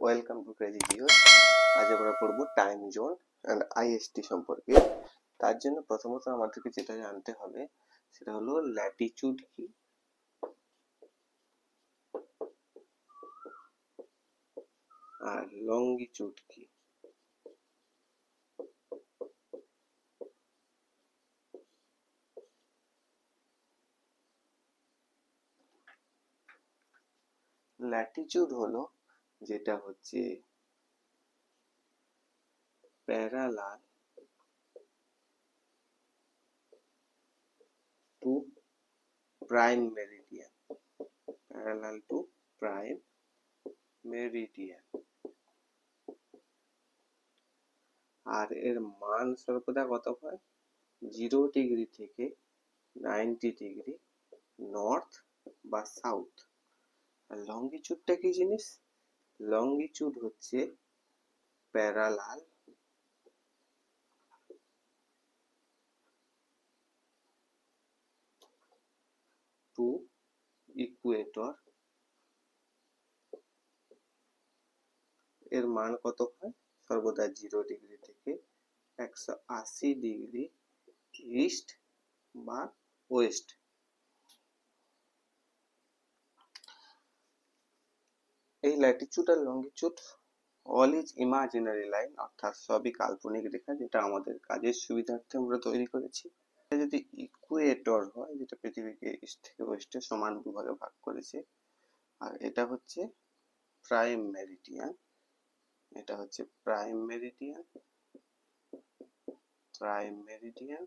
Welcome to crazy জিওস। আজ আমরা পড়বো টাইম জোন অ্যান্ড আইএসটি সম্পর্কে। তার জন্য প্রথমত আমাদেরকে যেটা জানতে হবে সেটা হলো ল্যাটিটিউড কি আর লঙ্গিটিউড কি। ল্যাটিটিউড হলো যেটা হচ্ছে parallel to prime meridian, parallel to prime meridian, আর এর মান সর্বদা কত হয় 0 ডিগ্রি থেকে 90 ডিগ্রি নর্থ বা সাউথ। আর লঙ্গিটিউডটা কি জিনিস? লঙ্গিটিউড হচ্ছে প্যারালাল টু ইকুয়েটর। এর মান কত হয় সর্বদা 0 ডিগ্রি থেকে 180 ডিগ্রি ইস্ট বা ওয়েস্ট। এই ল্যাটিটিউড আর longitude all is imaginary line, অর্থাৎ সবই কাল্পনিক রেখা, যেটা আমাদের কাজের সুবিধার্থে আমরা তৈরি করেছি। যদি ইকুয়েটর হয়, যেটা পৃথিবীকে ইস্ট থেকে ওয়েস্টে সমান দুভাগে ভাগ করেছে, আর এটা হচ্ছে প্রাইম মেরিডিয়ান, এটা হচ্ছে প্রাইম মেরিডিয়ান, প্রাইম মেরিডিয়ান,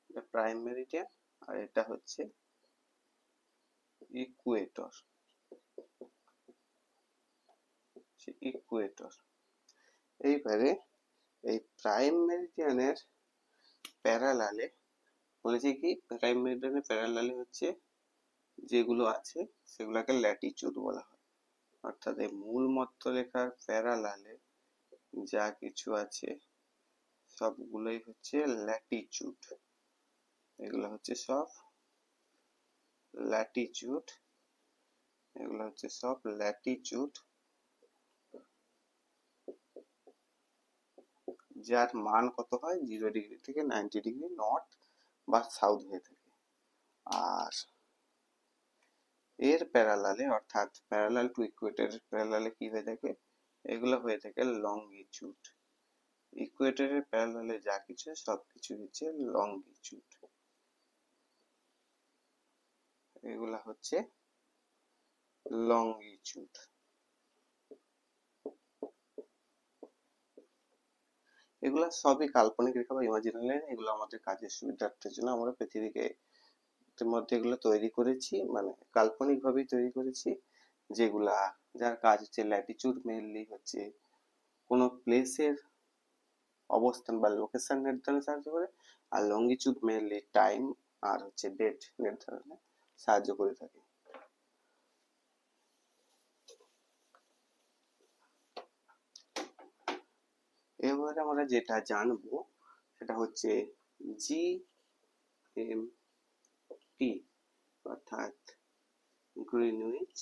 এটা প্রাইম মেরিডিয়ান, আর এটা হচ্ছে ইকুয়েটর, ইকুয়েটর। এইবারে এই প্রাইম মেরিডিয়ানের প্যারালালে বলেছি কি, প্রাইম মেরিডিয়ানের প্যারালালে হচ্ছে যেগুলো আছে সেগুলোকে ল্যাটিটিউড বলা হয়। অর্থাৎ এই মূল মধ্যরেখার প্যারালালে যা কিছু আছে সবগুলোই হচ্ছে ল্যাটিটিউড। এগুলো হচ্ছে সব ল্যাটিটিউড, এগুলো হচ্ছে সব ল্যাটিটিউড, যার মান কত হয় 0 ডিগ্রি থেকে 90 ডিগ্রি নর্থ বা সাউথ হয়ে থাকে। আর এর প্যারালালে, অর্থাৎ প্যারালাল টু ইকুয়েটরের প্যারালালে কি হয়ে থাকে, এগুলো হয়ে থাকে লঙ্গিটিউড। ইকুয়েটরের প্যারালালে যা কিছু সবকিছু হচ্ছে লঙ্গিটিউড, এগুলা হচ্ছে লঙ্গিটিউড। এগুলা সবই কাল্পনিক রেখা বা ইমাজিনারি লাইন। এগুলো আমাদের কাজের সুবিধার্থের জন্য আমরা পৃথিবীকে মধ্যে এগুলো তৈরি করেছি, মানে কাল্পনিক ভাবেই তৈরি করেছি। যেগুলা যার কাজ হচ্ছে ল্যাটিটিউড মেইনলি হচ্ছে কোনো প্লেসের অবস্থান বা লোকেশন নির্ধারণে সাহায্য করে, আর লঙ্গিটিউড মেইনলি টাইম আর হচ্ছে ডেট নির্ধারণে সাহায্য করে থাকে। এবারে আমরা যেটা জানবো সেটা হচ্ছে জিএমটি, অর্থাৎ Greenwich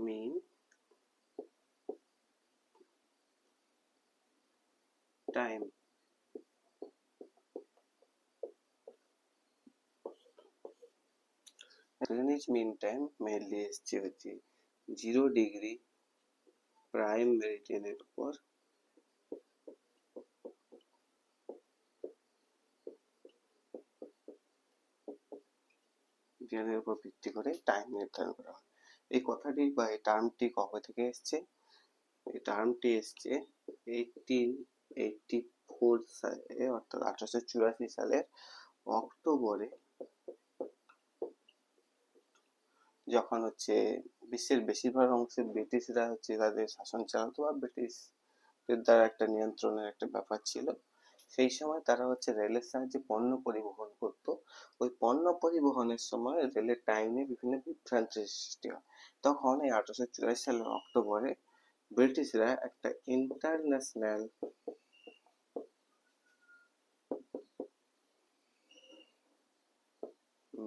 mean time. Greenwich mean time mainly এসছে হচ্ছে 0 ডিগ্রি প্রাইম মেরিডিয়ানের উপর ভিত্তি করে টাইম নির্ধারণ করা হয়। এই কথাটি বা এই টার্মটি কবে থেকে এসছে? এই টার্মটি এসছে 1884 সালে, অর্থাৎ 1884 সালের অক্টোবরে, যখন হচ্ছে বিশ্বের বেশিরভাগ অংশে ব্রিটিশরা হচ্ছে তাদের শাসন চালাতো বা ব্রিটিশদের দ্বারা একটা নিয়ন্ত্রণের একটা ব্যাপার ছিল। সেই সময় তারা হচ্ছে রেলের সাহায্যে পণ্য পরিবহন করতো। ওই পণ্য পরিবহনের সময় রেলের টাইমে বিভিন্ন বিভ্রান্তির সৃষ্টি হয়। তখন এই 1884 সালের অক্টোবরে ব্রিটিশরা একটা ইন্টারন্যাশনাল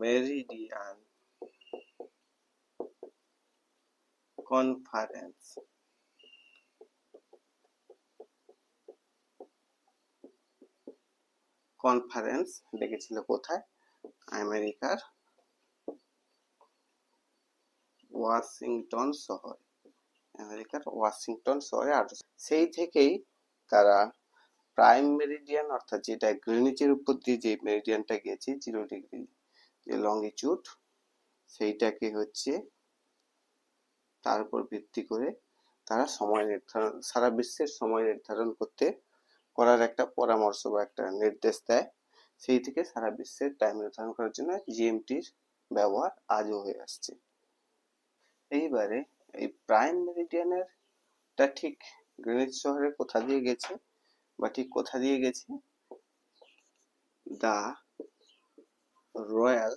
মেরিডিয়ান কনফারেন্স ডেকেছিল কোথায়? আমেরিকার ওয়াশিংটন শহরে। সেই থেকেই তারা প্রাইম মেরিডিয়ান, অর্থাৎ যেটা গ্রিনিচের উপর দিয়ে যে মেরিডিয়ানটা গেছে 0 ডিগ্রি যে লঙ্গিটিউড, সেইটাকে হচ্ছে তার উপর ভিত্তি করে তারা সময় নির্ধারণ, সারা বিশ্বের সময় নির্ধারণ করার একটা পরামর্শ বা একটা নির্দেশ দেয়। সেই থেকে সারা বিশ্বের টাইম নির্ধারণ করার জন্য জিএমটির ব্যবহার আজও হয়ে আসছে। এইবারে এই প্রাইম মেরিডিয়ানের টা ঠিক গ্রিনিচ শহরের কোথা দিয়ে গেছে বা ঠিক কোথা দিয়ে গেছে? দ্য রয়্যাল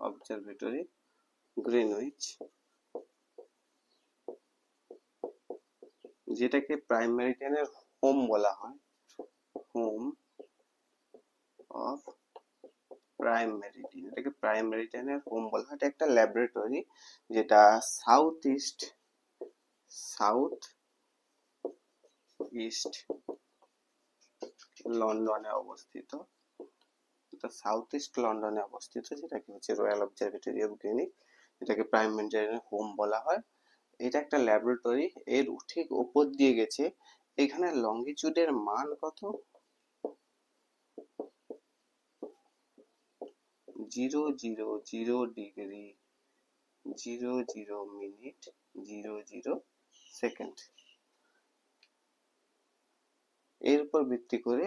অবজারভেটরি গ্রিনউইচ, যেটাকে প্রাইম মেরিডিয়ানের হোম বলা হয়, হোম অফ প্রাইম মেরিডিয়ান। এটাকে প্রাইম মেরিডিয়ানের হোম বলা হয়। এটা একটা ল্যাবরেটরি যেটা সাউথ ইস্ট লন্ডনে অবস্থিত। এটা সাউথ ইস্ট লন্ডনে অবস্থিত, যেটাকে হচ্ছে রয়্যাল অবজারভেটরি অফ গ্রিনিচ, এটাকে প্রাইম মেরিডিয়ানের হোম বলা হয়। এটা একটা ল্যাবরেটরি, এর ঠিক উপর দিয়ে গেছে। এখানে লঙ্গিটিউডের মান কত? 000 ডিগ্রি 00 মিনিট 00 সেকেন্ড। এর উপর ভিত্তি করে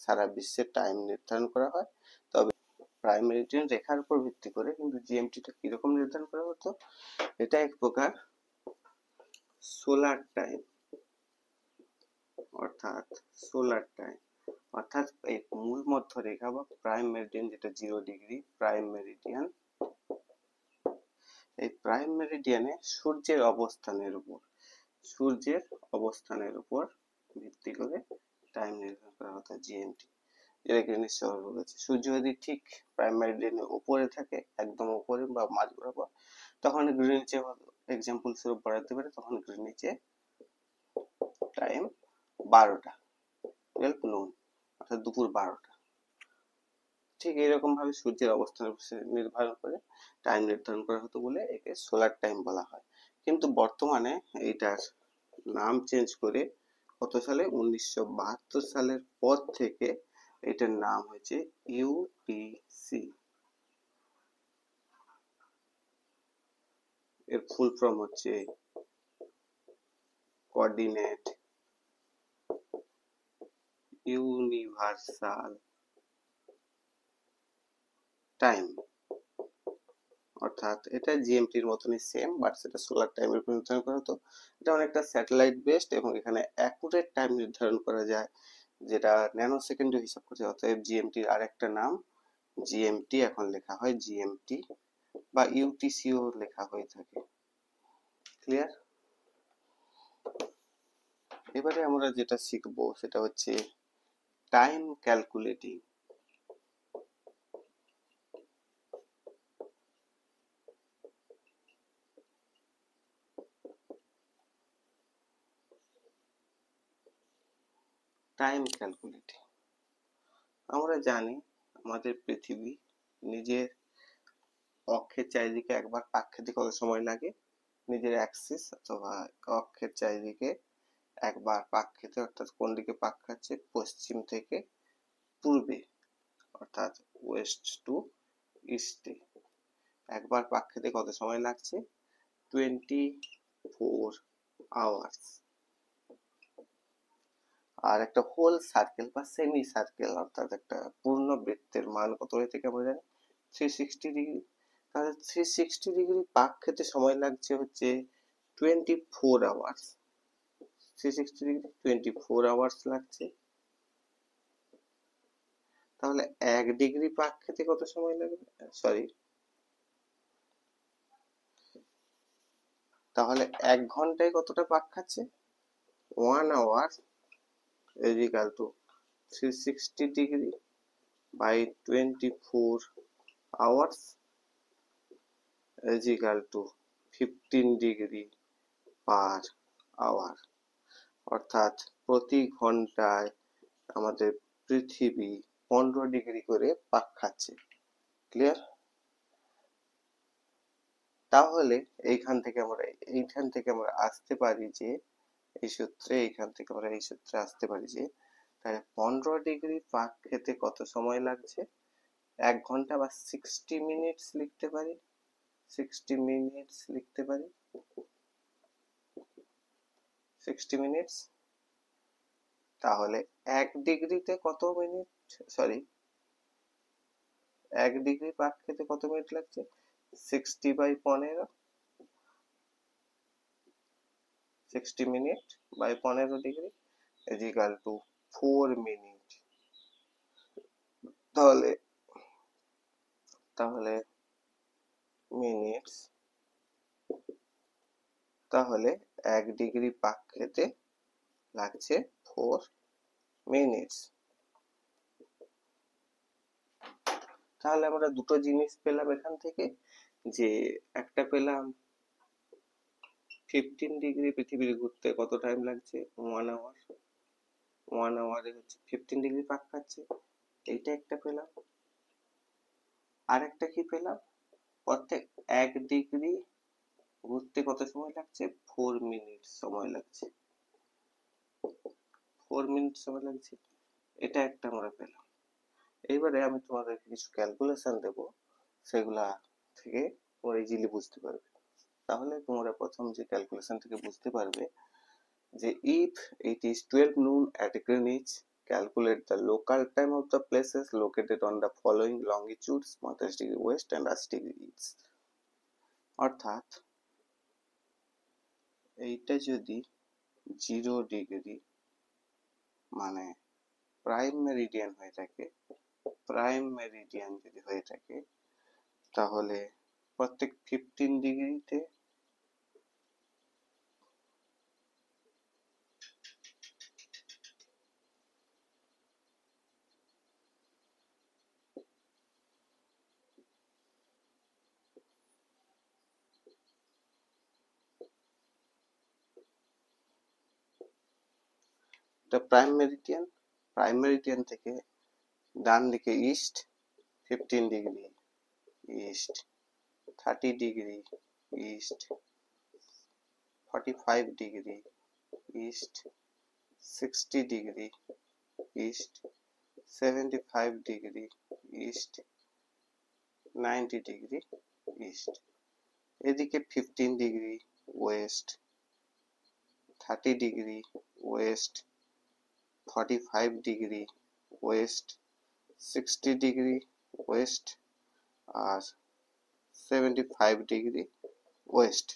সারা বিশ্বের টাইম নির্ধারণ করা হয়। তবে প্রাইম মেরিডিয়ান রেখার উপর ভিত্তি করে কিন্তু জিএমটিটা কিরকম নির্ধারণ করা হতো? এটা এক প্রকার সোলার টাইম, অর্থাৎ এই মূল মধ্য রেখা বা প্রাইম মেরিডিয়ান, যেটা 0 ডিগ্রি প্রাইম মেরিডিয়ান, এই প্রাইম মেরিডিয়ানে সূর্যের অবস্থানের উপর ভিত্তি করে টাইম নির্ধারণ করা হতো জিএমটি, যেটা গ্রিনিচ শহর বলেছে। সূর্য যদি ঠিক প্রাইম মেরিডিয়ানের উপরে থাকে, একদম উপরে বা মাঝ বরাবর, তখন গ্রিনিচে, এক্সাম্পল স্বরূপ বলাতে পারে, তখন গ্রিনিচে টাইম 12টা, 12 নুন, অর্থাৎ দুপুর 12টা। ঠিক এইরকম ভাবে সূর্যের অবস্থান নির্ধারণ করে টাইম নির্ধারণ করা হতো বলে একে সোলার টাইম বলা হয়। কিন্তু বর্তমানে এইটার নাম চেঞ্জ করে কত সালে? 1972 সালের পর থেকে এটার নাম হয়েছে ইউটিসি। এর ফুল ফর্ম হচ্ছে কোঅর্ডিনেট ইউনিভার্সাল টাইম, অর্থাৎ এটা জিএমটির মতনই সেম, বাট সেটা সোলার টাইমের উপর নির্ধারণ করা হতো। এটা অনেকটা স্যাটেলাইট বেসড এবং এখানে অ্যাকুরেট টাইম নির্ধারণ করা যায়, যেটা ন্যানো সেকেন্ডে হিসাব করছে। অতএব জিএমটির আরেকটা নাম জিএমটি এখন লেখা হয় জিএমটি, বা ইউটিসিও লেখা হয়ে থাকে। ক্লিয়ার? এবারে আমরা যেটা শিখবো সেটা হচ্ছে টাইম ক্যালকুলেটিং। আমরা জানি আমাদের পৃথিবী নিজের অক্ষের চারিদিকে একবার পাক খেতে কত সময় লাগে? নিজের অ্যাক্সিস অথবা অক্ষের চারিদিকে একবার পাক খেতে, অর্থাৎ কোন দিকে পাক খাচ্ছে? পশ্চিম থেকে পূর্বে, অর্থাৎ ওয়েস্ট টু ইস্টে একবার পাক খেতে কত সময় লাগছে? 24 আওয়ার্স। আর একটা হোল সার্কেল বা সেমি সার্কেল, অর্থাৎ একটা পূর্ণ বৃত্তের মান কত হয়ে থাকে আমরা জানি? 360 ডিগ্রি। তাহলে 360 ডিগ্রি পাক খেতে সময় লাগছে হচ্ছে 24 আওয়ার্স। 360 ডিগ্রি 24 আওয়ার্স লাগছে। তাহলে 1 ডিগ্রি পাক খেতে কত সময় লাগবে? তাহলে 1 ঘন্টায় কতটা পাক খাচ্ছে? 1 hour is equal to 360 degree by 24 hours is equal to 15 degree per hour। অর্থাৎ প্রতি ঘন্টায় আমাদের পৃথিবী 15 ডিগ্রি করে পাক খাচ্ছে। ক্লিয়ার? তাহলে এইখান থেকে আমরা আসতে পারি যে এইখান থেকে আমরা এই সূত্রে আসতে পারি যে তাহলে 15 ডিগ্রি পাক খেতে কত সময় লাগছে? 1 ঘন্টা বা 60 মিনিটস লিখতে পারি। 60 মিনিটস লিখতে পারি। 60 মিনিটস। তাহলে 1 ডিগ্রিতে কত মিনিট, সরি 1 ডিগ্রি পাক খেতে কত মিনিট লাগছে? 60 by 15, 60 minute by 15 degree is equal to 4 minute. তাহলে মিনিটস, তাহলে 1 ডিগ্রি পাক খেতে লাগছে 4 মিনিটস। তাহলে আমরা দুটো জিনিস পেলাম এখান থেকে, যে একটা পেলাম 15 ডিগ্রি পৃথিবীর ঘুরতে কত টাইম লাগছে, 1 আওয়ার। 1 আওয়ারে হচ্ছে 15 ডিগ্রি পাক খাচ্ছে, এইটা একটা পেলাম। আর একটা কি পেলাম, প্রত্যেক 1 ডিগ্রি ঘুরতে কত সময় লাগছে, 4 মিনিট সময় লাগছে। 4 মিনিট সময় লাগছে, এটা একটা আমরা পেলাম। এইবারে আমি তোমাদেরকে কিছু ক্যালকুলেশন দেব, সেগুলা থেকে তোমরা ইজিলি বুঝতে পারবে। তাহলে তোমরা প্রথম যে ক্যালকুলেশন থেকে বুঝতে পারবে যে if it is 12 noon at Greenwich, calculate the local time of the places located on the following longitudes 45 degree west and 80 degree east। অর্থাৎ এইটা যদি 0 ডিগ্রি মানে প্রাইম মেরিডিয়ান হয়ে থাকে, প্রাইম মেরিডিয়ান যদি হয়ে থাকে, তাহলে প্রত্যেক 15 ডিগ্রিতে প্রাইম মেরিডিয়ান থেকে ডান দিকে east 15 degree east, 30 degree east, 45 degree east, 60 degree east, 75 degree east, 90 degree east. এদিকে 15 degree west, 30 degree west, 45 degree west, 60 degree west আর 75 ডিগ্রি ওয়েস্ট,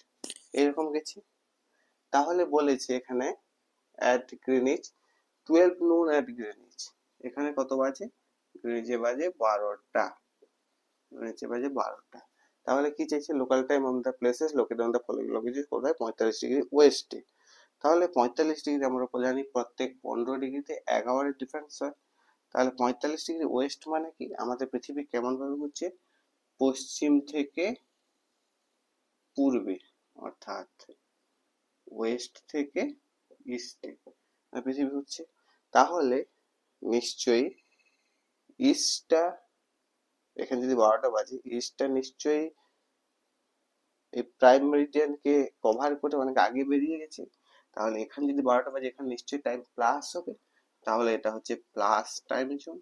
এরকম গেছি। তাহলে বলেছে এখানে at Greenwich 12 noon at Greenwich, এখানে কত বাজে, গ্রিনিচে বাজে 12টা, গ্রিনিচে বাজে 12টা। তাহলে কি চাইছে, local time on the places located on the following longitude কোথায়, 45 ডিগ্রি ওয়েস্টে। তাহলে 45 ডিগ্রি আমরা জানি প্রত্যেক 15 ডিগ্রিতে 1 আওয়ারের ডিফারেন্স হয়। তাহলে 45 ডিগ্রি ওয়েস্ট মানে কি, আমাদের পৃথিবী কেমন ভাবে ঘুরছে, পশ্চিম থেকে পূর্বে, অর্থাৎ ওয়েস্ট থেকে ইস্টে পৃথিবী ঘুরছে। তাহলে নিশ্চয়ই ইস্টটা, এখানে যদি 12টা বাজে, ইস্টটা নিশ্চয়ই এই প্রাইম মেরিডিয়ানকে কভার করে অনেক আগে বেরিয়ে গেছে। তাহলে এখানে যদি 12টা বাজে, এখানে নিশ্চয়ই টাইম প্লাস হবে, তাহলে এটা হচ্ছে প্লাস টাইম জোন।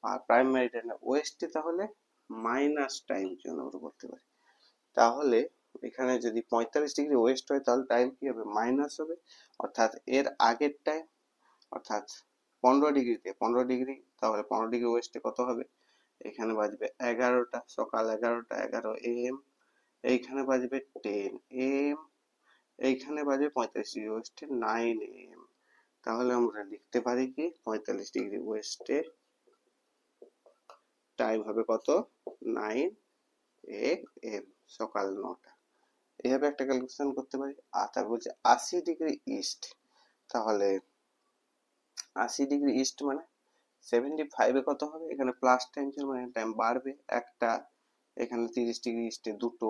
আর প্রাইম মেরিডিয়ান ওয়েস্টে তাহলে মাইনাস টাইম জোন আমরা বলতে পারি। তাহলে এখানে যদি 45 ডিগ্রি ওয়েস্ট হয়, তাহলে টাইম কি হবে, মাইনাস হবে, অর্থাৎ এর আগের টাইম, অর্থাৎ 15 ডিগ্রিতে 15 ডিগ্রি, তাহলে 15 ডিগ্রি ওয়েস্টে কত হবে, এখানে বাজবে 11টা, সকাল 11টা, 11 AM, এইখানে বাজবে 10 AM, এইখানে বাজবে 45 ডিগ্রি ওয়েস্টে 9 AM। তাহলে আমরা লিখতে পারি কি, 45 ডিগ্রি ওয়েস্টে টাইম হবে কত, 9 AM, সকাল 9টা। এইভাবে একটা ক্যালকুলেশন করতে পারি। আর তারপর বলছে 80 ডিগ্রি ইস্ট, তাহলে 80° ইস্ট মানে 75 কত হবে, এখানে প্লাস টাইম মানে টাইম বাড়বে একটা, এখানে 30° ইস্টে দুটো,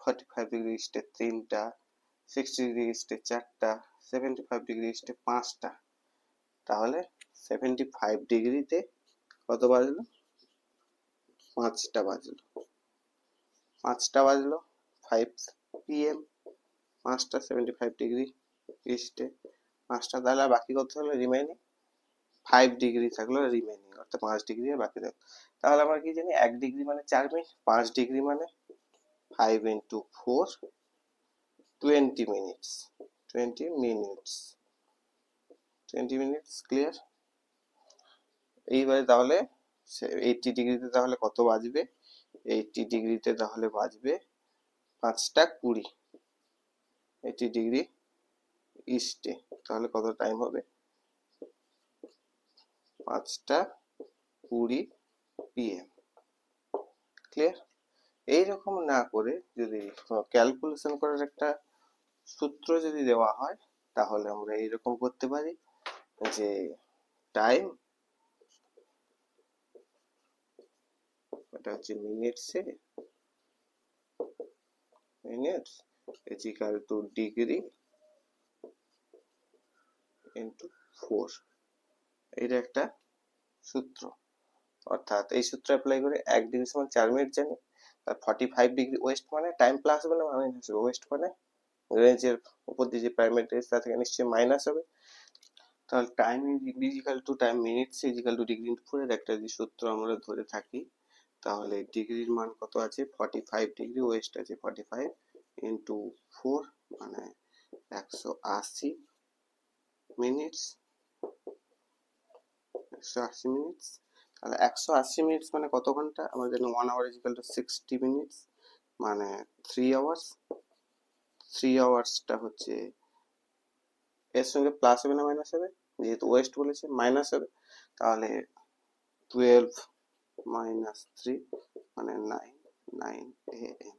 45° ইস্টে তিনটা, 60° ইস্টে চারটা, 75° ইস্টে পাঁচটা। তাহলে 75°তে কত বাজলো, পাঁচটা বাজলো, 5 PM, পাঁচটা 75° ইস্টে পাঁচটা, তাহলে বাকি কত হলো রিমাইনিং 5° থাকলো রিমাইনিং, অর্থাৎ 5° বাকি থাকলো। তাহলে আমরা কি জানি 1° মানে 4 মিনিট, 5° মানে 5 × 4 20 মিনিটস, 20 মিনিটস ক্লিয়ার। এইবারে তাহলে 80°তে তাহলে কত বাজবে, 80°তে তাহলে বাজবে 5টা 20, 80° ইস্টে, তাহলে কত টাইম হবে 5টা 20 PM, ক্লিয়ার। এইরকম না করে যদি ক্যালকুলেশন করার একটা সূত্র যদি দেওয়া হয়, তাহলে আমরা এইরকম করতে পারি যে টাইম, এটা হচ্ছে মিনিটসে, minutes is equal to degree into 4, এটা একটা সূত্র। অর্থাৎ এই সূত্র অ্যাপ্লাই করে 1° সমান 4 মিনিট জানি, আর 45° ওয়েস্ট মানে টাইম প্লাস হবে না মাইনাস হবে, ওয়েস্ট মানে রেঞ্জের উপর দিয়ে যে প্রাইমারি রেঞ্জ তা থেকে নিশ্চয়ই মাইনাস হবে। তাহলে time is equal to time minutes is equal two degree into 4 এর একটা যদি সূত্র আমরা ধরে থাকি, তাহলে ডিগ্রির মান কত আছে 45°, ওয়েস্ট আছে 45 ইন্টু 4 মানে 180 মিনিটস, 180 মিনিটস। তাহলে 180 মিনিটস মানে কত ঘন্টা, আমরা জানি 1 hour is equal to 60 minutes মানে 3 আওয়ার্স। 3 আওয়ার্সটা হচ্ছে এর সঙ্গে প্লাস হবে না মাইনাস হবে, যেহেতু ওয়েস্ট বলেছে মাইনাস হবে, তাহলে 12 মাইনাস 3 মানে 9 AM।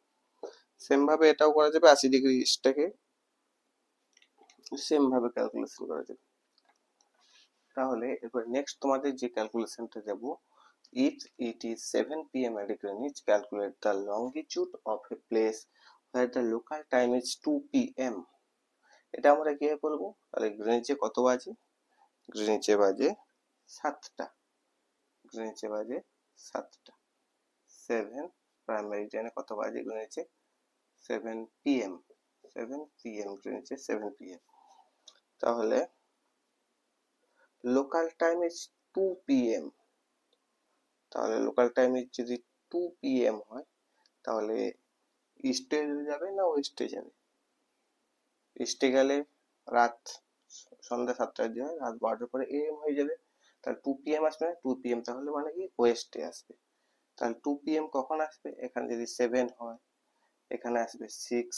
সেম ভাবে এটাও করা যাবে, 80° ইস্টটাকে সেম ভাবে ক্যালকুলেশন করা যাবে। তাহলে এরপর নেক্সট তোমাদের যে ক্যালকুলেশনটা দেব, if it is 7 PM at Greenwich, calculate the longitude of a place where the local time is 2 PM। এটা আমরা কিভাবে বলবো, তাহলে গ্রিনিচে কত বাজে, গ্রিনিচে বাজে 7টা, গ্রিনিচে বাজে 7টা, 7 প্রাইমারি টাইমে কত বাজে গ্রিনিচে 7 PM, 7 PM গ্রিনিচে 7 PM। তাহলে লোকাল টাইম ইজ 2 PM, তাহলে লোকাল টাইম যদি 2 PM হয়, তাহলে ইস্টে যাবে না ওয়েস্টে যাবে, ইস্টে গেলে রাত সন্ধ্যা 7টার দিকে রাত 12টার পরে AM হয়ে যাবে, তাহলে 2 PM আসবে না, 2 PM তাহলে মানে কি ওয়েস্টে আসবে। তাহলে 2 PM কখন আসবে, এখানে যদি 7 হয় এখানে আসবে 6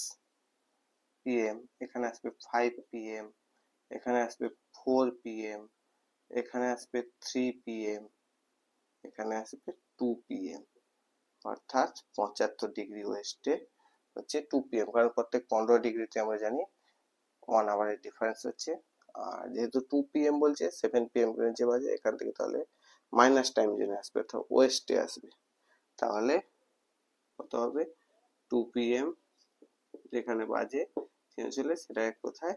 PM, এখানে আসবে 5 PM, এখানে আসবে 4 PM, এখানে আসবে 3 PM, এখানে আসবে 2 PM, অর্থাৎ 75° ওয়েস্টে হচ্ছে 2 PM, কারণ প্রত্যেক 15°তে আমরা জানি 1 আওয়ারের ডিফারেন্স হচ্ছে। আর যেহেতু 2 PM বলছে 7 PM গ্রিনিচে বাজে, এখান থেকে তাহলে মাইনাস টাইম জেনে আসবে, অর্থাৎ ওয়েস্টে আসবে। তাহলে কত হবে 2 PM যেখানে বাজে চেঞ্জ হলে সেটা কোথায়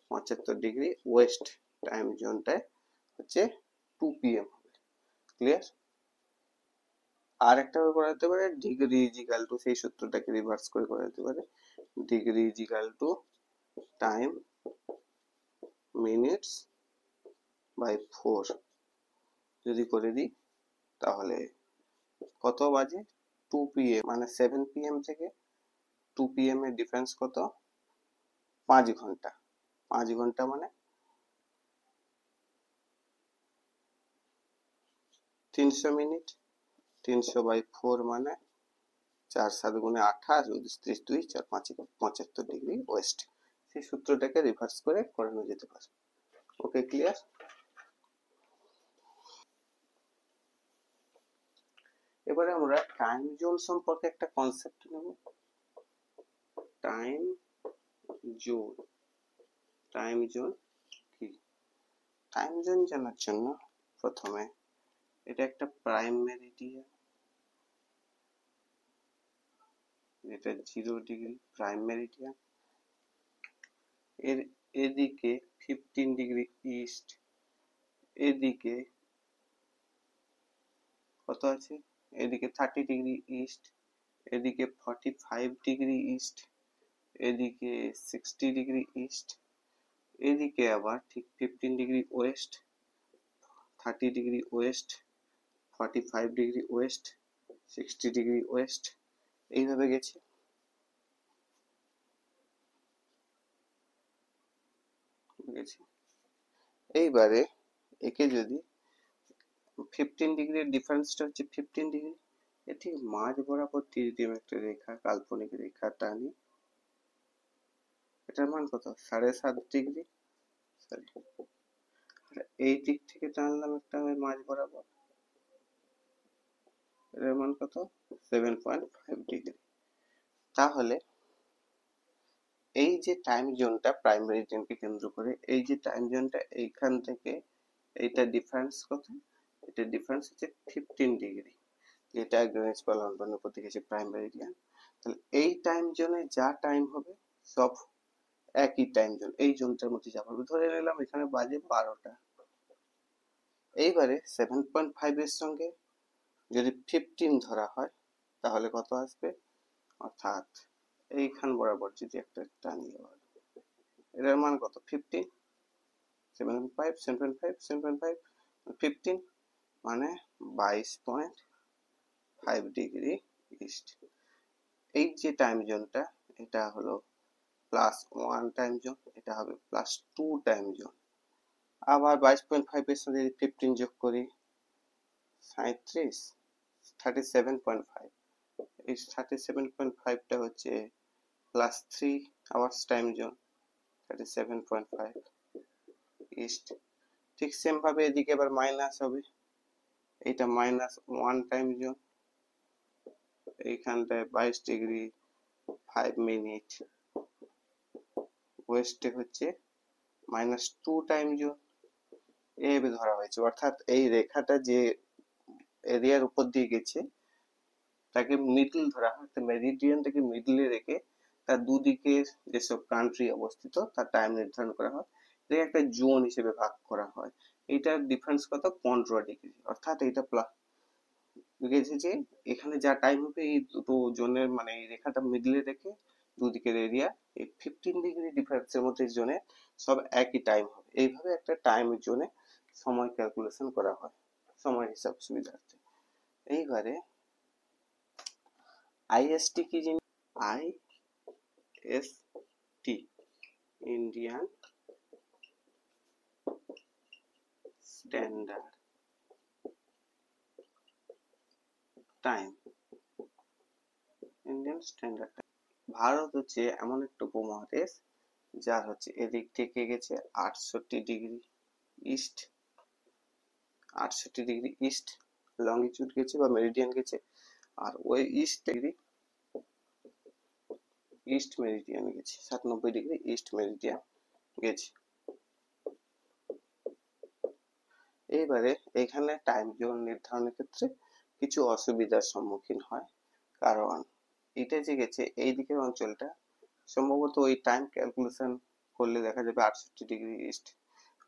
75° ওয়েস্ট টাইম জোনটায় হচ্ছে 2 PM হবে, ক্লিয়ার। আর একটা করা যেতে পারে ডিগ্রি ইজ ইকাল টু, সেই সূত্রটাকে রিভার্স করে করা যেতে পারে, degree is equal to time minutes by 4 যদি করে দিই, তাহলে কত বাজে 2 PM মানে 7 PM থেকে 2 PM এর ডিফারেন্স কত 5 ঘন্টা, 5 ঘন্টা মানে 300 মিনিট, 300/4 মানে 4 7 গুণে 28, 30 2 4 5 75° ওয়েস্ট। সেই সূত্রটাকে রিভার্স করে করানো যেতে পারে। ওকে, ক্লিয়ার। এবারে আমরা টাইম জোন সম্পর্কে একটা কনসেপ্ট নেব, time zone, time zone time zone জানার জন্য প্রথমে এটা একটা প্রাইম মেরিডিয়ান, এটা 0 ডিগ্রি প্রাইম মেরিডিয়ান, এর এদিকে 15 ডিগ্রি ইস্ট, এদিকে কত আছে, এদিকে 30 ডিগ্রি ইস্ট, এদিকে 45 ডিগ্রি ইস্ট, এদিকে 60 ডিগ্রি ইস্ট, এদিকে আবার ঠিক 15 degree west, 30 degree west, 45 degree west, 60 degree West, এইভাবে গেছে। এইবারে একে যদি 15 ডিগ্রির ডিফারেন্সটা হচ্ছে 15 ডিগ্রি, এর ঠিক মাঝ বরাবর যদি একটা রেখা, কাল্পনিক রেখা টানি, এটার মান কত, 7.5 ডিগ্রি, সরি, এই দিক থেকে টানলাম একটা আমি মাঝ বরাবর, এর মান কত, 7.5 ডিগ্রি। তাহলে এই যে টাইম জোনটা প্রাইম মেরিডিয়ানকে কেন্দ্র করে, এই যে টাইম জোনটা এইখান থেকে এইটা ডিফারেন্স কত, এটা ডিফারেন্স হচ্ছে 15 ডিগ্রি, যেটা গ্রিনিচ বা লন্ডনের উপর দিকে হচ্ছে প্রাইম মেরিডিয়ান। তাহলে এই টাইম জোনে যা টাইম হবে সব একই টাইম জোন, এই জোনটার মধ্যে যা হবে, ধরে নিলাম এখানে বাজে 12টা। এইবারে 7.5 এর সঙ্গে যদি 15 ধরা হয় তাহলে কত আসবে, অর্থাৎ এইখান বরাবর যদি একটা টানি, এটার মান কত, 15, 7.5, 7.5, 7.5, 15 মানে 22.5 ডিগ্রি ইস্ট। এই যে টাইম জোনটা, এটা হলো +1 টাইম জোন, এটা হবে +2 টাইম জোন। আবার 22.5 এর সাথে যদি 15 যোগ করি, 37, 37.5, এই 37.5টা হচ্ছে +3 আওয়ার্স টাইম জোন, 37.5 ইস্ট। ঠিক সেম ভাবে এদিকে আবার মাইনাস হবে, এইটা -1 টাইম জোন, এইখানটায় 22 ডিগ্রি 5 মিনিট ওয়েস্টে হচ্ছে -2 টাইম জোন, এইভাবে ধরা হয়েছে। অর্থাৎ এই রেখাটা যে এরিয়ার উপর দিয়ে গেছে তাকে মিডল ধরা হয়, মেরিডিয়ানটাকে মিডলে রেখে তার দুদিকে যেসব কান্ট্রি অবস্থিত তার টাইম নির্ধারণ করা হয়, এটাকে একটা জোন হিসেবে ভাগ করা হয়। এইটার ডিফারেন্স কত, 15 ডিগ্রি। অর্থাৎ এইটা গেছে যে এখানে যা টাইম হবে এই দুটো জোনের মানে এই রেখাটা মিডলে রেখে দুদিকের এরিয়া এই 15 ডিগ্রি ডিফারেন্সের মধ্যে জোনে সব একই টাইম হবে। এইভাবে একটা টাইম জোনে সময় ক্যালকুলেশন করা হয় সময় হিসাব সুবিধার্থে। এইবারে আইএসটি কি জিনিস, IST Indian standard time, Indian standard time. Bharat হচ্ছে এমন একটা উপমহাদেশ যার হচ্ছে এদিক থেকে গেছে 68 degree east, 68 degree east longitude গেছে বা মেরিডিয়ান গেছে, আর ওই ইস্ট ডিগ্রি ইস্ট মেরিডিয়ান গেছে, 97 ডিগ্রি ইস্ট মেরিডিয়ান গেছে। এইবারে এখানে টাইম জোন নির্ধারণের ক্ষেত্রে কিছু অসুবিধার সম্মুখীন হয়, কারণ এটা যে গেছে এই দিকের অঞ্চলটা সম্ভবত ওই টাইম ক্যালকুলেশন করলে দেখা যাবে 68 ডিগ্রি ইস্ট,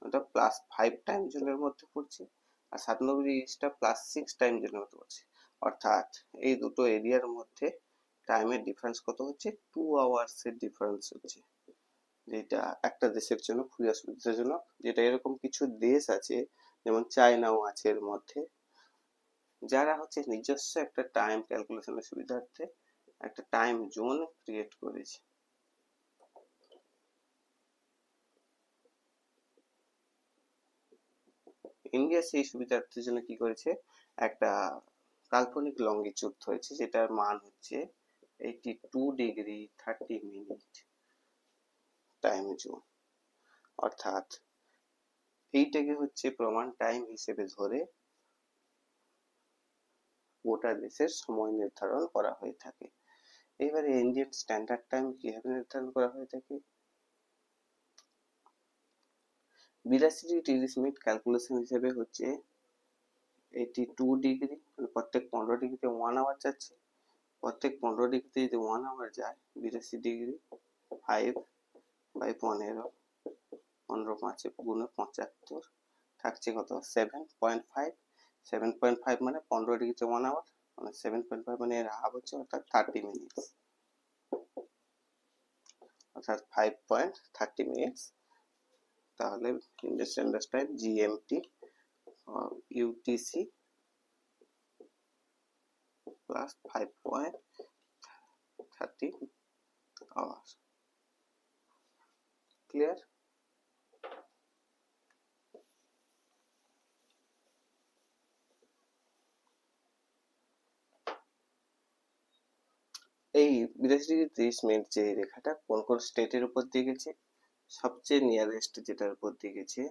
ওটা +5 টাইম জোনের মধ্যে পড়ছে, আর 97 ডিগ্রি ইস্টটা +6 টাইম জোনের মধ্যে পড়ছে। অর্থাৎ এই দুটো এরিয়ার মধ্যে টাইমের ডিফারেন্স কত হচ্ছে, 2 আওয়ার্স এর ডিফারেন্স হচ্ছে, যেটা একটা দেশের জন্য খুবই অসুবিধাজনক। যেটা এরকম কিছু দেশ আছে যেমন চায়নাও আছে এর মধ্যে, যারা হচ্ছে নিজস্ব একটা টাইম ক্যালকুলেশনের সুবিধার্থে একটা টাইম জোন ক্রিয়েট করেছে। ইন্ডিয়া সেই সুবিধার্থের জন্য কি করেছে, একটা কাল্পনিক লঙ্গিটিউড ধরেছে যেটার মান হচ্ছে 82 ডিগ্রি 30 মিনিট টাইম জোন। অর্থাৎ এইটাকে হচ্ছে প্রমাণ টাইম হিসেবে ধরে গোটা দেশের সময় নির্ধারণ করা হয়ে থাকে। এবারে ইন্ডিয়ান স্ট্যান্ডার্ড টাইম কিভাবে নির্ধারণ করা হয়ে থাকে, 82 ডিগ্রি তিরিশ মিনিট ক্যালকুলেশন হিসেবে হচ্ছে 82 ডিগ্রি, প্রত্যেক 15 ডিগ্রিতে 1 আওয়ার যাচ্ছে, প্রত্যেক 15 ডিগ্রিতে যদি 1 আওয়ার যায় 82 ডিগ্রি 5/15, 15 5 গুণে 75, থাকছে কত 7.5, 7.5 মানে 15 ডিগ্রিতে 1 আওয়ার, মানে 7.5 মানে এর হাফ হচ্ছে অর্থাৎ 30 মিনিট, অর্থাৎ 5.30 মিনিট। তাহলে Indian standard time GMT UTC plus 5.30 hour. Clear? এই 82 ডিগ্রি 30 মিনিট যে রেখাটা কোন কোন স্টেটের উপর দিয়ে গেছে, সবচেয়ে নিয়ারেস্ট যেটার উপর দিয়ে গেছে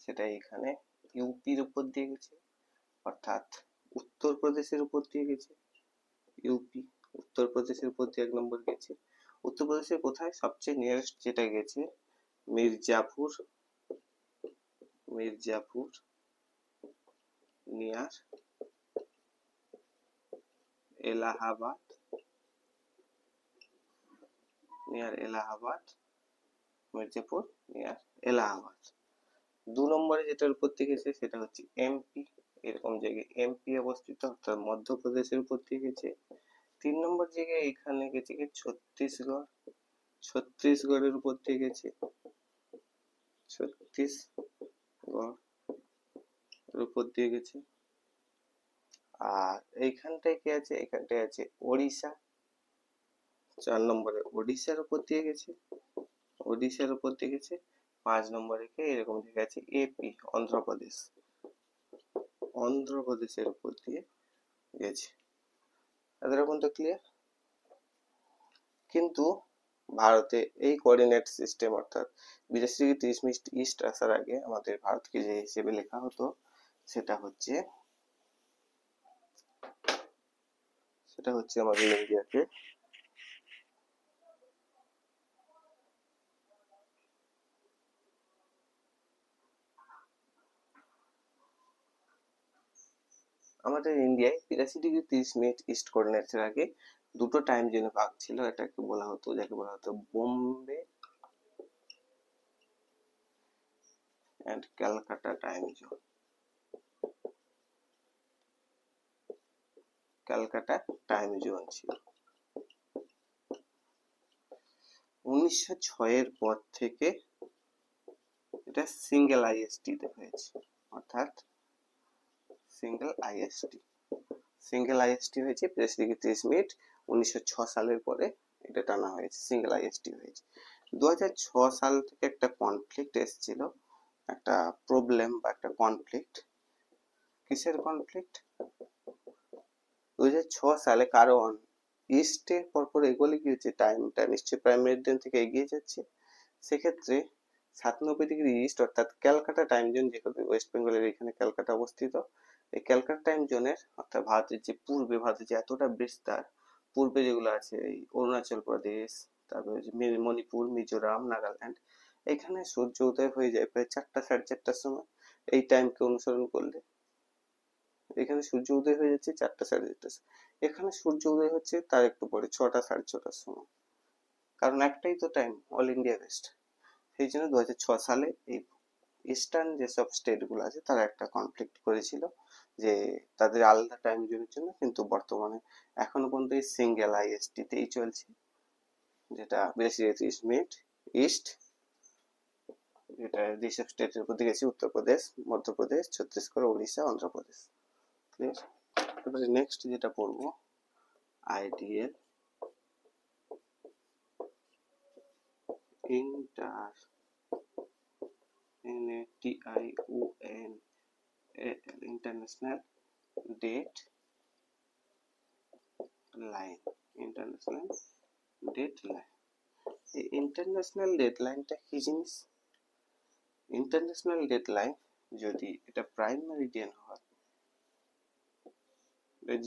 সেটা এখানে ইউপির উপর দিয়ে গেছে, অর্থাৎ উত্তরপ্রদেশের উপর দিয়ে গেছে। ইউপি উত্তরপ্রদেশের উপর দিয়ে 1 নম্বর গেছে। উত্তরপ্রদেশের কোথায় সবচেয়ে নিয়ারেস্ট যেটা গেছে Mirzapur, Mirzapur near Allahabad, near Allahabad, Mirzapur near Allahabad. 2 নম্বরে যেটার উপর দিয়ে গেছে সেটা হচ্ছে এমপি, এরকম জায়গায় এমপি অবস্থিত অর্থাৎ মধ্যপ্রদেশের উপর দিয়ে গেছে। 3 নম্বর জায়গায় এখানে গেছে কি ছত্তিশগড়, ছত্তিশগড়ের উপর দিয়ে গেছে, ছত্তিশগড় এর উপর দিয়ে গেছে। আর এইখানটায় কি আছে, এখানটায় আছে ওড়িশা, 4 নম্বরে ওড়িশার উপর দিয়ে গেছে, ওড়িশার উপর দিয়ে গেছে। 5 নম্বরে কে এরকম জায়গা আছে এপি, অন্ধ্রপ্রদেশ, অন্ধ্রপ্রদেশের উপর দিয়ে গেছে। এতটা পর্যন্ত ক্লিয়ার? কিন্তু ভারতে এই কোঅর্ডিনেট সিস্টেম অর্থাৎ 82 ডিগ্রি 30 মিনিট ইস্ট আসার আগে আমাদের ভারতকে যে হিসেবে লেখা হতো সেটা হচ্ছে আমাদের ইন্ডিয়াকে আমাদের ইন্ডিয়ায় 82 ডিগ্রি 30 মিনিট ইস্ট কোঅর্ডিনেটসের আগে দুটো টাইম জোনে ভাগ ছিল, এটাকে বলা হতো, যাকে বলা হতো Bombay and Calcutta time zone, Calcutta time zone ছিল। 1906 এর পর থেকে এটা সিঙ্গেল আইএসটি তে হয়েছে, অর্থাৎ সিঙ্গেল আইএসটি, সিঙ্গেল আইএসটি হয়েছে 82 ডিগ্রি 30 মিনিট 1906 সালের পরে এটা টানা হয়েছে, সিঙ্গেল আইএসটি হয়েছে। 2006 সাল থেকে একটা কনফ্লিক্ট এসেছিল, একটা প্রবলেম বা একটা কনফ্লিক্ট। কিসের কনফ্লিক্ট? 2006 সালে কারণ ইস্টে পরপর এগোলে কি হচ্ছে, টাইমটা নিশ্চয়ই প্রাইম মেরিডিয়ান থেকে এগিয়ে যাচ্ছে, সেক্ষেত্রে 97 ডিগ্রি ইস্ট অর্থাৎ ক্যালকাটা টাইম জোন, যেহেতু ওয়েস্ট বেঙ্গলের এখানে ক্যালকাটা অবস্থিত, এই ক্যালকাটা টাইম জোনের অর্থাৎ ভারতের যে পূর্বে, ভারতের যে এতটা বিস্তার, পূর্বে যেগুলো আছে এই অরুণাচল প্রদেশ, তারপরে মণিপুর, মিজোরাম, নাগাল্যান্ড, এখানে সূর্য উদয় হয়ে যায় প্রায় 4টা 4:30টার সময়। এই টাইমকে অনুসরণ করলে এখানে সূর্য উদয় হয়ে যাচ্ছে 4টা 4:30টার সময়, এখানে সূর্য উদয় হচ্ছে তার একটু পরে 6টা 6:30টার সময়, কারণ একটাই তো টাইম, অল ইন্ডিয়া বেস্ট। সেই জন্য 2006 সালে এই ইস্টার্ন যেসব স্টেট গুলো আছে তারা একটা কনফ্লিক্ট করেছিল যে তাদের আলাদা টাইম জোনের জন্য, কিন্তু বর্তমানে এখনো পর্যন্ত এই সিঙ্গেল আইএসটি তেই চলছে, যেটা 82 মিনিট ইস্ট, যেটা যেসব স্টেটের উপর দিয়ে গেছে উত্তরপ্রদেশ, মধ্যপ্রদেশ, ছত্তিশগড়, উড়িষ্যা, অন্ধ্রপ্রদেশ। ক্লিয়ার? এবারে নেক্সট যেটা পড়বো আইডিএল, ইন্টার NATION international date line, international date line. এই ইন্টারন্যাশনাল ডেট লাইনটা কি জিনিস? ইন্টারন্যাশনাল ডেট লাইন যদি এটা প্রাইম মেরিডিয়ান হয়,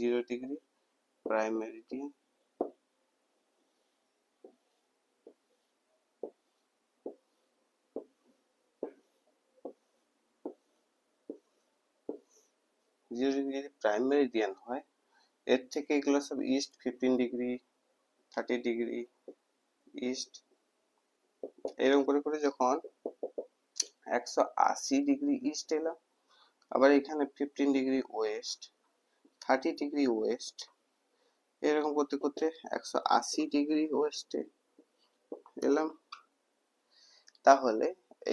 0 ডিগ্রি প্রাইম মেরিডিয়ান, 0 ডিগ্রি যদি প্রাইম মেরিডিয়ান হয়, এর থেকে এগুলো সব ইস্ট 15 ডিগ্রি 30 ডিগ্রি ইস্ট, এরকম করে করে যখন 180 ডিগ্রি ইস্ট এলাম, আবার এখানে 15 ডিগ্রি ওয়েস্ট 30 ডিগ্রি ওয়েস্ট, এরকম করতে করতে 180 ডিগ্রি ওয়েস্টে এলাম, তাহলে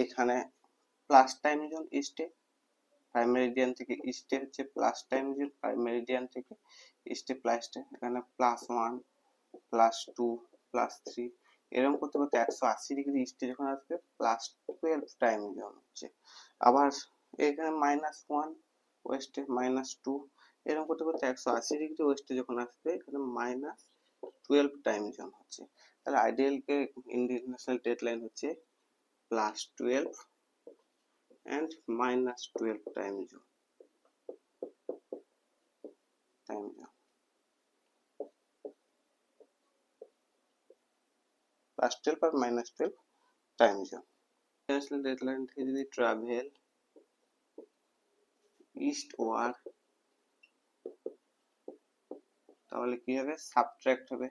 এখানে প্লাস টাইম জোন ইস্টে, প্রাইম মেরিডিয়ান থেকে ইস্টে হচ্ছে plus time zone, prime meridian থেকে ইস্টে প্লাস টাইম, এখানে +1 +2 +3, এরকম করতে করতে 180 ডিগ্রি ইস্টে যখন আসবে +12 টাইম জোন হচ্ছে, আবার এখানে -1 ওয়েস্টে -2, এরকম করতে করতে 180 ডিগ্রি ওয়েস্টে যখন আসবে এখানে -12 টাইম জোন হচ্ছে। তাহলে আইডিয়াল কে ইন্টারন্যাশনাল ডেডলাইন হচ্ছে +12 and -12 টাইম জোন +12 আর -12 টাইম জোন। ইন্টারন্যাশনাল ডেডলাইন থেকে যদি ট্রাভেল ইস্ট ওয়ার্ড, তাহলে কি হবে, সাবট্রাক্ট হবে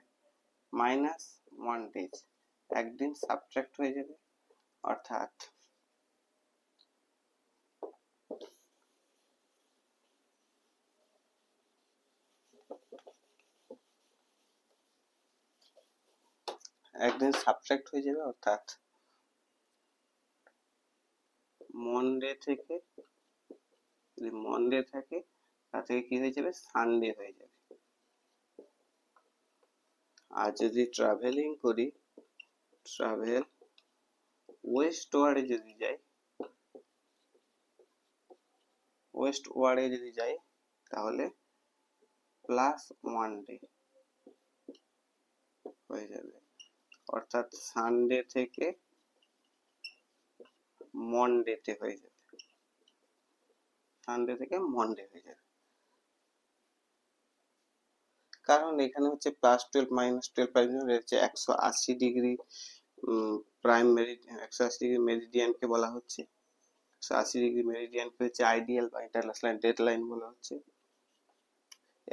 -1 ডেজ, একদিন সাবট্রাক্ট হয়ে যাবে, অর্থাৎ একদিন সাবট্রাক্ট হয়ে যাবে, অর্থাৎ মনডে থেকে, যদি মনডে থাকে তা থেকে কি হয়ে যাবে, সানডে হয়ে যাবে। আর যদি ট্রাভেলিং করি, ট্রাভেল ওয়েস্ট ওয়ার্ডে যদি যাই, ওয়েস্ট ওয়ার্ডে যদি যাই তাহলে +1 ডে হয়ে যাবে, অর্থাৎ সানডে থেকে মনডেতে হয়ে যাবে, সানডে থেকে মনডে হয়ে যাবে, কারণ এখানে হচ্ছে +12 -12 প্রাইম হচ্ছে 180 ডিগ্রি প্রাইম মেরিডিয়ান, 180 ডিগ্রি মেরিডিয়ানকে বলা হচ্ছে, 180 ডিগ্রি মেরিডিয়ানকে হচ্ছে আইডিয়াল বা ইন্টারন্যাশনাল ডেডলাইন বলা হচ্ছে।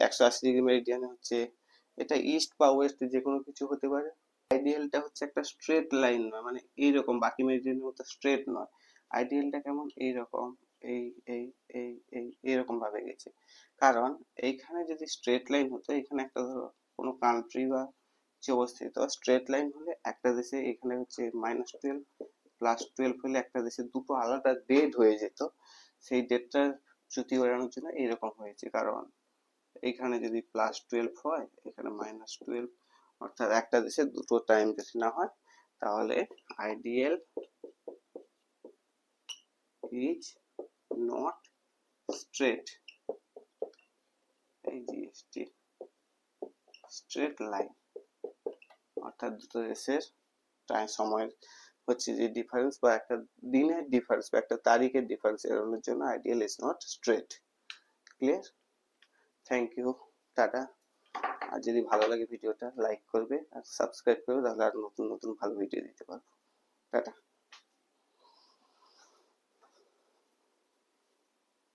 180 ডিগ্রি মেরিডিয়ান হচ্ছে, এটা ইস্ট বা ওয়েস্ট যে কোনো কিছু হতে পারে। আইডিয়ালটা হচ্ছে একটা স্ট্রেট লাইন নয়, মানে এইরকম বাকি মেরিডিয়ানের মতো স্ট্রেট নয়, আইডিয়ালটা কেমন এইরকম, এই এই এই এই এরকম ভাবে গেছে, কারণ এইখানে যদি স্ট্রেট লাইন হতো, এখানে একটা ধরো কোনো কান্ট্রি বা যে অবস্থিত, স্ট্রেট লাইন হলে একটা দেশে এখানে হচ্ছে -12 +12 হলে একটা দেশে দুটো আলাদা ডেট হয়ে যেত, সেই ডেটটা চ্যুতি এড়ানোর জন্য এইরকম হয়েছে, কারণ এইখানে যদি +12 হয়, এখানে -12, অর্থাৎ একটা দেশে দুটো টাইম যদি না হয়, তাহলে আইডিয়াল ইজ নট স্ট্রেট, এই জিএসটি স্ট্রেট লাইন, অর্থাৎ দুটো দেশের টাইম সময়ের হচ্ছে যে ডিফারেন্স বা একটা দিনের ডিফারেন্স বা একটা তারিখের ডিফারেন্স এড়ানোর জন্য ideal is not straight. Clear? Thank you, tata. আর যদি ভালো লাগে ভিডিওটা লাইক করবে আর সাবস্ক্রাইব করবে, তাহলে আর নতুন নতুন ভালো ভিডিও দিতে পারবো। টাটা।